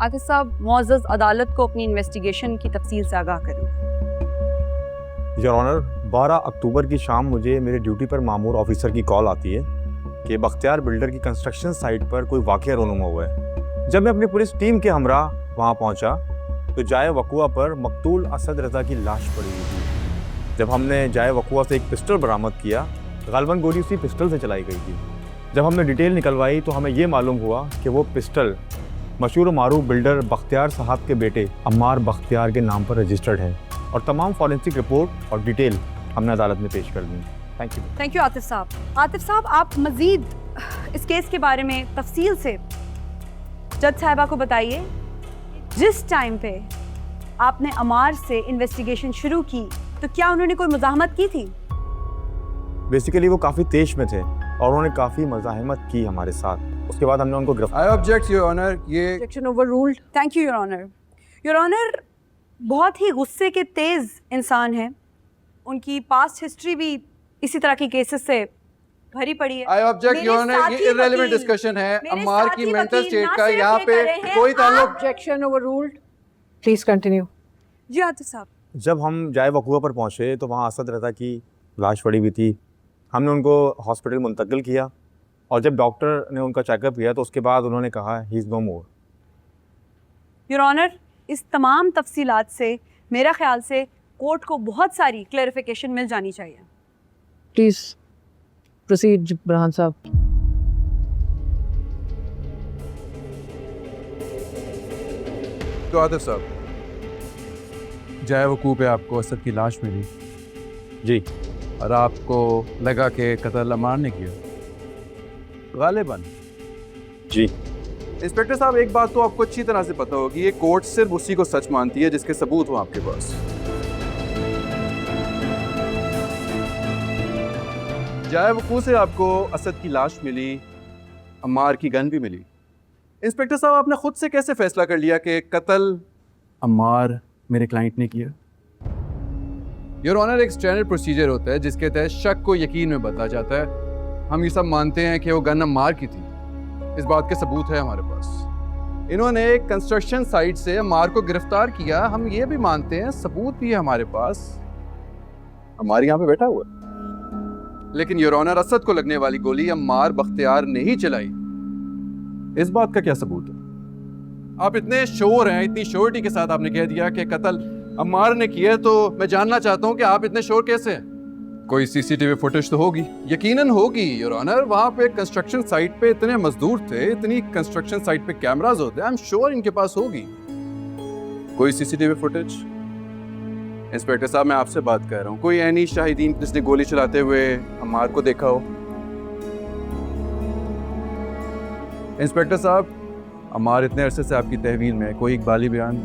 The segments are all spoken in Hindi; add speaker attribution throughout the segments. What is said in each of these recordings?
Speaker 1: आतिफ साहब, मुअज़्ज़ज़ अदालत को अपनी इन्वेस्टिगेशन की तफसील से आगाह करें।
Speaker 2: योर ऑनर, 12 अक्टूबर की शाम मुझे मेरे ड्यूटी पर मामूर ऑफिसर की कॉल आती है कि बख्तियार बिल्डर की कंस्ट्रक्शन साइट पर कोई वाक़या रोनुमा हुआ है। जब मैं अपनी पुलिस टीम के हमरा वहाँ पहुँचा तो जाए वक़ुआ पर मकतूल असद रज़ा की लाश पड़ी हुई थी। जब हमने जाए वक़ुआ से एक पिस्टल बरामद किया, ग़ालिबन गोली उसी पिस्टल से चलाई गई थी। जब हमने डिटेल निकलवाई तो हमें ये मालूम हुआ कि वो पिस्टल मशहूर मारूफ बिल्डर बख्तियार साहब के बेटे अम्मार बख्तियार के नाम पर रजिस्टर्ड है और तमाम फॉरेंसिक रिपोर्ट और डिटेल हमने अदालत में पेश कर दी। थैंक यू
Speaker 1: आतिफ साहब। आतिफ साहब, आप मज़ीद इस केस के बारे में तफसील से जज साहिबा को बताइए। जिस टाइम पे आपने अमार से इन्वेस्टिगेशन शुरू की तो क्या उन्होंने कोई मुज़ाहमत की थी?
Speaker 2: बेसिकली वो काफ़ी तेज में थे और उन्होंने काफ़ी मज़ाहमत की हमारे साथ। उसके बाद हमने उनको गिरफ्तार।
Speaker 3: I object your honour. ये
Speaker 1: objection overruled. Thank you your honour. Your honour, बहुत ही गुस्से के तेज़ इंसान हैं। उनकी पास्ट हिस्ट्री भी इसी तरह की केसेस से भरी पड़ी है।
Speaker 3: I object your honour. ये इररिलेवेंट डिस्कशन है। अम्मार की मेंटल स्टेट का यहाँ पे कोई ताल्लुक।
Speaker 1: Objection overruled.
Speaker 4: Please continue.
Speaker 1: जी आतिफ साहब।
Speaker 2: जब हम जाए वक़ुआ पर पहुँचे तो वहाँ असद रज़ा की लाश पड़ी हुई थी। हमने उनको हॉस्पिटल मुंतकिल किया और जब डॉक्टर ने उनका चेकअप किया तो उसके बाद उन्होंने कहा he is no more.
Speaker 1: Your honour, इस तमाम तफसीलात से मेरा ख्याल से कोर्ट को बहुत सारी क्लैरिफिकेशन मिल जानी चाहिए।
Speaker 4: प्लीज प्रोसीड बुरहान साहब।
Speaker 3: तो आतिफ साहब, जाए वकूफ़ पे आपको असद की लाश मिली
Speaker 2: जी,
Speaker 3: और आपको लगा कि कत्ल अम्मार ने किया। ग़ालिबन
Speaker 2: जी।
Speaker 3: इंस्पेक्टर साहब, एक बात तो आपको अच्छी तरह से पता होगी, ये कोर्ट सिर्फ उसी को सच मानती है जिसके सबूत हो आपके पास। जाए वकूफ़ से आपको असद की लाश मिली, अम्मार की गन भी मिली। इंस्पेक्टर साहब, आपने खुद से कैसे फैसला कर लिया कि कत्ल अम्मार मेरे क्लाइंट ने किया? योर ऑनर, एक स्टैंडर्ड प्रोसीजर होता है जिसके तहत शक को यकीन में बदला जाता है। हम ये सब मानते हैं कि वो गन अम्मार की थी, इस बात के सबूत है हमारे पास। इन्होंने एक कंस्ट्रक्शन साइट से अम्मार को गिरफ्तार किया, हम ये भी मानते हैं, सबूत भी है हमारे पास, अम्मार यहाँ पे बैठा हुआ है। लेकिन योर ऑनर, असद को लगने वाली गोली अम्मार बख्तियार ने ही चलाई, इस बात का क्या सबूत है? आप इतने श्योर हैं, इतनी श्योरिटी के साथ आपने कह दिया कि कत्ल अम्मार ने किया, तो मैं जानना चाहता हूं कि आप इतने श्योर कैसे हैं? कोई सीसीटीवी फुटेज तो होगी, यकीनन होगी योर ऑनर। वहां पे कंस्ट्रक्शन साइट पे इतने मजदूर थे, इतनी कंस्ट्रक्शन साइट पे कैमरास होते हैं, आई एम श्योर इनके पास होगी कोई सीसीटीवी फुटेज। इंस्पेक्टर साहब, मैं आपसे बात कर रहा हूँ, कोई ऐनी शाहिदीन जिसने गोली चलाते हुए अम्मार को देखा हो? इंस्पेक्टर साहब, अम्मार इतने अरसे से आपकी तहवील में, कोई इकबाली बयान?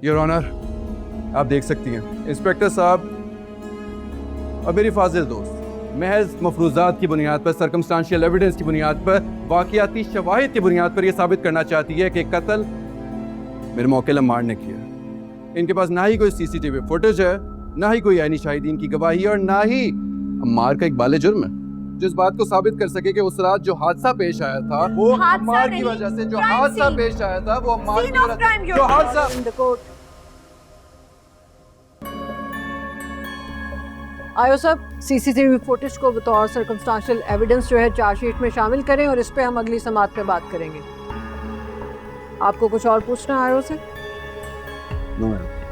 Speaker 3: योर ऑनर, आप देख सकती हैं इंस्पेक्टर साहब और मेरी फाजिल दोस्त महज मफरूजात की बुनियाद पर, सर्कमस्टांशियल एविडेंस की बुनियाद पर, वाक़ियाती शवाहिद की बुनियाद पर यह साबित करना चाहती है कि कत्ल मेरे मौके अम्मार ने किया। इनके पास ना ही कोई सीसीटीवी फुटेज है, ना ही कोई ऐनी शाहिदीन की गवाही और ना ही अम्मार का इकबाल जुर्म है जो इस बात को साबित कर सके कि उस रात जो हादसा पेश आया था वो अम्मार की वजह से, जो हादसा पेश आया था वो अम्मार की वजह से, जो हादसा।
Speaker 4: आयो सब, सीसीटीवी फुटेज को बतौर सर्कमस्टांशियल एविडेंस जो है चार्जशीट में शामिल करें और इस पे हम अगली समाअत में बात करेंगे। आपको कुछ और पूछना है आयो से?
Speaker 3: No madam.